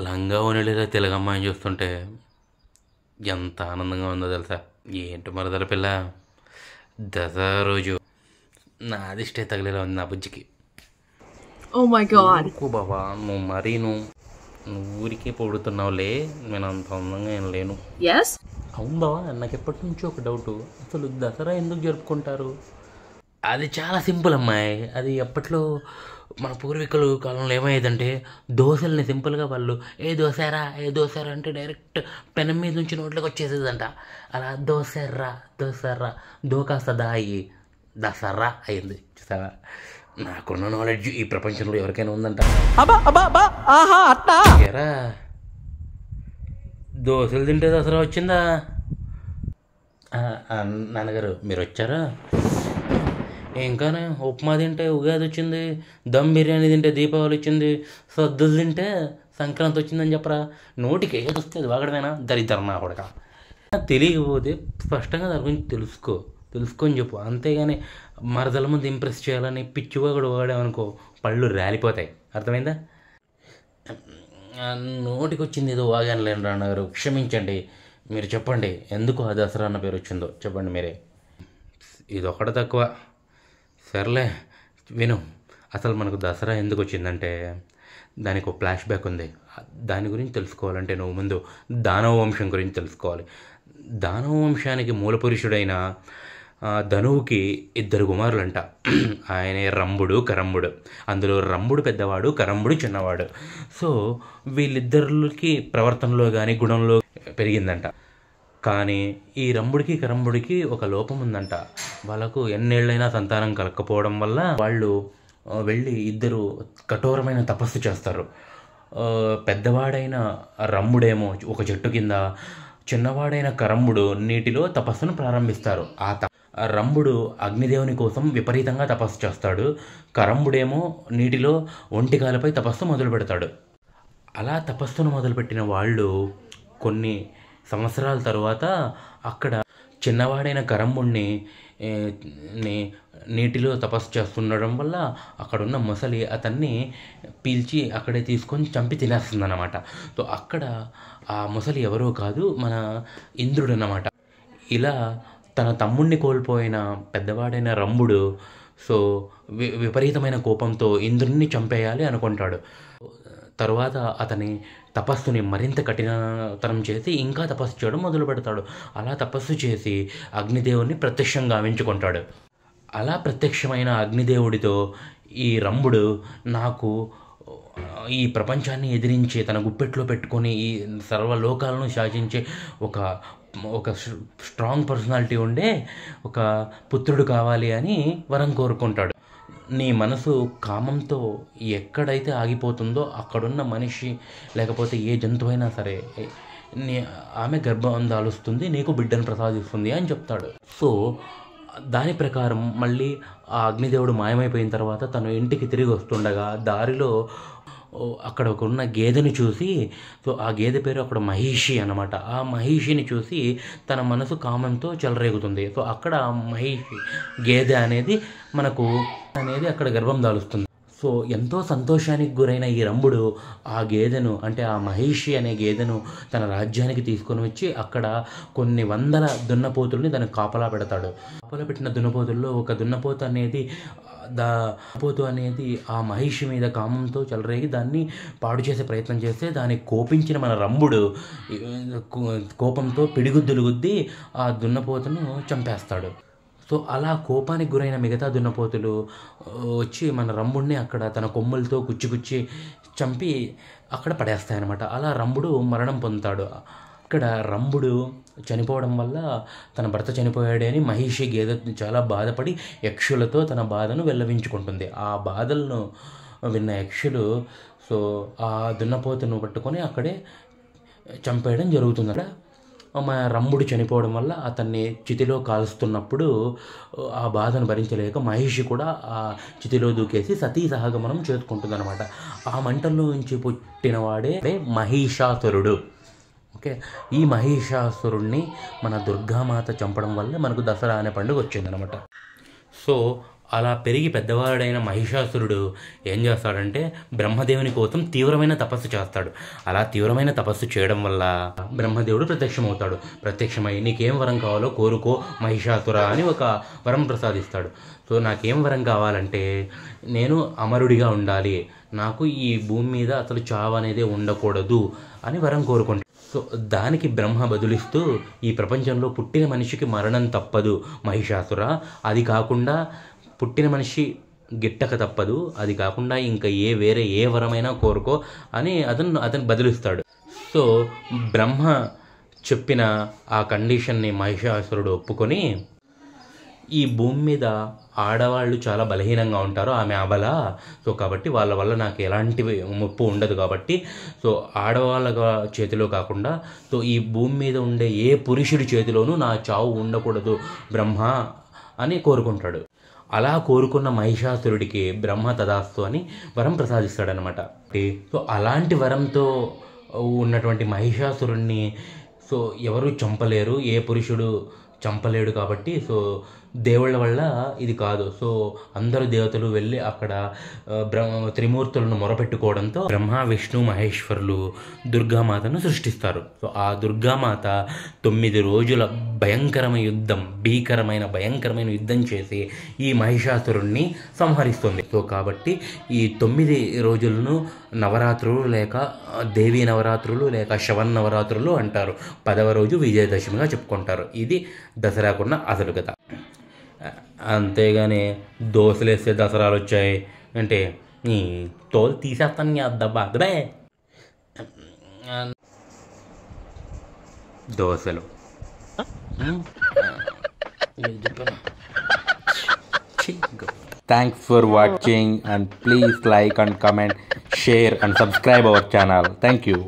లంగా ఓణిలో తెలుగు అమ్మాయిని చూస్తుంటే ఎంత ఆనందంగా ఉందో తెలుసా. ఏంటి మరదల పిల్ల, దసరా రోజు నా అదిష్టే తగిలేలా ఉంది నా బుజ్జికి. Oh my god. బాబా నువ్వు ఊరికే పొడుతున్నావులే, నేను అంత అందంగా ఏం లేను. Yes? అవును బావా, నాకు ఎప్పటి నుంచో ఒక డౌటు, అసలు దసరా ఎందుకు జరుపుకుంటారు? అది చాలా సింపుల్ అమ్మాయి. అది అప్పట్లో మన పూర్వీకులు కాలంలో ఏమయ్యేదంటే, దోశల్ని సింపుల్గా వాళ్ళు ఏ దోశారా అంటే డైరెక్ట్ పెనం మీద నుంచి నోట్లోకి వచ్చేసేదంట. అలా దోశర్రా దో కాస్త దాయి దసరా అయింది. చూసావా, నాకున్న నాలెడ్జ్ ఈ ప్రపంచంలో ఎవరికైనా ఉందంట. ఎరా, దోశలు తింటే దసరా వచ్చిందా? నాన్నగారు మీరు వచ్చారా? ఇంకానే ఉప్మా తింటే ఉగాది వచ్చింది, దమ్ బిర్యానీ తింటే దీపావళి వచ్చింది, సద్దులు తింటే సంక్రాంతి వచ్చిందని చెప్పరా. నోటికి ఏది వస్తే అది వాగడమేనా దరిద్రం నా కొడక. తెలియకపోతే స్పష్టంగా దాని గురించి తెలుసుకొని చెప్పు. అంతేగాని మరదల ముందు ఇంప్రెస్ చేయాలని పిచ్చిగా కూడా వాడామనుకో పళ్ళు రాలిపోతాయి. అర్థమైందా? నోటికి వచ్చింది ఏదో వాగానులేండి నాన్నగారు, క్షమించండి. మీరు చెప్పండి, ఎందుకు ఆ దసరా అన్న పేరు వచ్చిందో చెప్పండి మీరే. ఇదొకటి తక్కువ. సర్లే విను, అసలు మనకు దసరా ఎందుకు వచ్చిందంటే దానికి ఒక ఫ్లాష్ బ్యాక్ ఉంది. దాని గురించి తెలుసుకోవాలంటే నువ్వు ముందు దానవ వంశం గురించి తెలుసుకోవాలి. దానవ వంశానికి మూలపురుషుడైన ధనువుకి 2 కుమారులంట. ఆయనే రంభుడు, కరంభుడు. అందులో రంభుడు పెద్దవాడు, కరంభుడు చిన్నవాడు. సో వీళ్ళిద్దరికి ప్రవర్తనలో కానీ గుణంలో పెరిగిందంట. కానీ ఈ రంభుడికి కరంభుడికి ఒక లోపం ఉందంట. వాళ్ళకు ఎన్నేళ్ళైనా సంతానం కలగకపోవడం వల్ల వాళ్ళు వెళ్ళి ఇద్దరు కఠోరమైన తపస్సు చేస్తారు. పెద్దవాడైన రంభుడేమో ఒక చెట్టు కింద, చిన్నవాడైన కరంభుడు నీటిలో తపస్సును ప్రారంభిస్తారు. రంభుడు అగ్నిదేవుని కోసం విపరీతంగా తపస్సు చేస్తాడు. కరంభుడేమో నీటిలో ఒంటికాలపై తపస్సు మొదలు పెడతాడు. అలా తపస్సును మొదలుపెట్టిన వాళ్ళు కొన్ని సంవత్సరాల తర్వాత అక్కడ చిన్నవాడైన కరంభుడిని నీటిలో తపస్సు చేస్తుండడం వల్ల అక్కడున్న మొసలి అతన్ని పీల్చి అక్కడే తీసుకొని చంపి తినేస్తుంది అన్నమాట. సో అక్కడ ఆ మొసలి ఎవరో కాదు, మన ఇంద్రుడు అన్నమాట. ఇలా తన తమ్ముడిని కోల్పోయిన పెద్దవాడైన రంభుడు విపరీతమైన కోపంతో ఇంద్రుడిని చంపేయాలి అనుకుంటాడు. తరువాత అతని తపస్సుని మరింత కఠినతరం చేసి ఇంకా తపస్సు చేయడం మొదలు పెడతాడు. అలా తపస్సు చేసి అగ్నిదేవుని ప్రత్యక్షంగా గావించుకుంటాడు. అలా ప్రత్యక్షమైన అగ్నిదేవుడితో ఈ రంభుడు నాకు ఈ ప్రపంచాన్ని ఎదిరించి తన గుప్పెట్లో పెట్టుకొని ఈ సర్వలోకాలను శాసించే ఒక స్ట్రాంగ్ పర్సనాలిటీ ఉండే ఒక పుత్రుడు కావాలి అని వరం కోరుకుంటాడు. నీ మనసు కామంతో ఎక్కడైతే ఆగిపోతుందో అక్కడున్న మనిషి లేకపోతే ఏ జంతువైనా సరే ఆమె గర్భం దాలుస్తుంది, నీకు బిడ్డను ప్రసాదిస్తుంది అని చెప్తాడు. సో దాని ప్రకారం మళ్ళీ ఆ అగ్నిదేవుడు మాయమైపోయిన తర్వాత తను ఇంటికి తిరిగి వస్తుండగా దారిలో అక్కడ ఉన్న గేదెని చూసి, సో ఆ గేదె పేరు అక్కడ మహిషి అన్నమాట. ఆ మహిషిని చూసి తన మనసు కామంతో చెలరేగుతుంది. సో అక్కడ మహిషి గేదె అనేది అక్కడ గర్భం దాలుస్తుంది. సో ఎంతో సంతోషానికి గురైన ఈ రంభుడు ఆ గేదెను, అంటే ఆ మహిషి అనే గేదెను తన రాజ్యానికి తీసుకొని వచ్చి అక్కడ కొన్ని వందల దున్నపోతుల్ని తనకు కాపలా పెడతాడు. కాపలా పెట్టిన దున్నపోతుల్లో ఒక దున్నపోతు అనేది ఆ మహిషి మీద కామంతో చెలరేగి దాన్ని పాడు చేసే ప్రయత్నం చేస్తే దానికి కోపించిన మన రంభుడు కోపంతో పిడిగుద్దులు గుద్ది ఆ దున్నపోతును చంపేస్తాడు. సో అలా కోపానికి గురైన మిగతా దున్నపోతులు వచ్చి మన రంభుడిని అక్కడ తన కొమ్ములతో కుచ్చి చంపి అక్కడ పడేస్తాయన్నమాట. అలా రంభుడు మరణం పొందుతాడు. ఇక్కడ రంభుడు చనిపోవడం వల్ల తన భర్త చనిపోయాడే అని మహిషి గేదె చాలా బాధపడి యక్షులతో తన బాధను వెల్లవించుకుంటుంది. ఆ బాధలను విన్న యక్షులు ఆ దున్నపోతును పట్టుకొని అక్కడే చంపేయడం జరుగుతుంది. మా రంభుడు చనిపోవడం వల్ల అతన్ని చితిలో కాలుస్తున్నప్పుడు ఆ బాధను భరించలేక మహిషి కూడా ఆ చితిలో దూకేసి సతీ సహగమనం చేసుకుంటుంది అనమాట. ఆ మంటల్లో నుంచి పుట్టినవాడే మహిషాసురుడు. ఓకే, ఈ మహిషాసురుణ్ణి మన దుర్గామాత చంపడం వల్ల మనకు దసరా అనే పండుగ వచ్చిందనమాట. సో అలా పెరిగి పెద్దవాడైన మహిషాసురుడు ఏం చేస్తాడంటే బ్రహ్మదేవుని కోసం తీవ్రమైన తపస్సు చేస్తాడు. అలా తీవ్రమైన తపస్సు చేయడం వల్ల బ్రహ్మదేవుడు ప్రత్యక్షమవుతాడు. ప్రత్యక్షమై నీకేం వరం కావాలో కోరుకో మహిషాసుర అని ఒక వరం ప్రసాదిస్తాడు. సో నాకేం వరం కావాలంటే నేను అమరుడిగా ఉండాలి, నాకు ఈ భూమి మీద అసలు చావు అనేది ఉండకూడదు అని వరం కోరుకుంటాడు. సో దానికి బ్రహ్మ బదులిస్తూ ఈ ప్రపంచంలో పుట్టిన మనిషికి మరణం తప్పదు మహిషాసుర, అది కాకుండా పుట్టిన మనిషి గిట్టక తప్పదు, అది కాకుండా ఇంకా వేరే ఏ వరమైనా కోరుకో అని అతను బదులిస్తాడు. సో బ్రహ్మ చెప్పిన ఆ కండిషన్ని మహిషాసురుడు ఒప్పుకొని ఈ భూమి మీద ఆడవాళ్ళు చాలా బలహీనంగా ఉంటారు, ఆమె అబల, సో కాబట్టి వాళ్ళ వల్ల నాకు ఎలాంటి ముప్పు ఉండదు కాబట్టి సో ఆడవాళ్ళ చేతిలో కాకుండా సో ఈ భూమి మీద ఉండే ఏ పురుషుడి చేతిలోనూ నా చావు ఉండకూడదు బ్రహ్మ అని కోరుకుంటాడు. అలా కోరుకున్న మహిషాసురుడికి బ్రహ్మ తదాస్తు అని వరం ప్రసాదిస్తాడనమాట. సో అలాంటి వరంతో ఉన్నటువంటి మహిషాసురుణ్ణి సో ఎవరు చంపలేరు, ఏ పురుషుడు చంపలేడు కాబట్టి సో దేవుళ్ళ వల్ల ఇది కాదు. సో అందరు దేవతలు వెళ్ళి అక్కడ త్రిమూర్తులను మొరపెట్టుకోవడంతో బ్రహ్మ విష్ణు మహేశ్వరులు దుర్గామాతను సృష్టిస్తారు. సో ఆ దుర్గామాత 9 రోజుల భయంకరమైన యుద్ధం చేసి ఈ మహిషాసురుణ్ణి సంహరిస్తుంది. సో కాబట్టి ఈ 9 రోజులను నవరాత్రులు లేక దేవీ నవరాత్రులు లేక శవన్నవరాత్రులు అంటారు. 10వ రోజు విజయదశమిగా చెప్పుకుంటారు. ఇది దసరాకున్న అసలు కథ. అంతేగాని దోశలు వేస్తే దసరాలు వచ్చాయి అంటే నీ తోలు తీసేస్తాను అద్దబ్బా అద్దబే. దోశలు Thanks for watching and please like and comment, share and subscribe our channel. Thank you.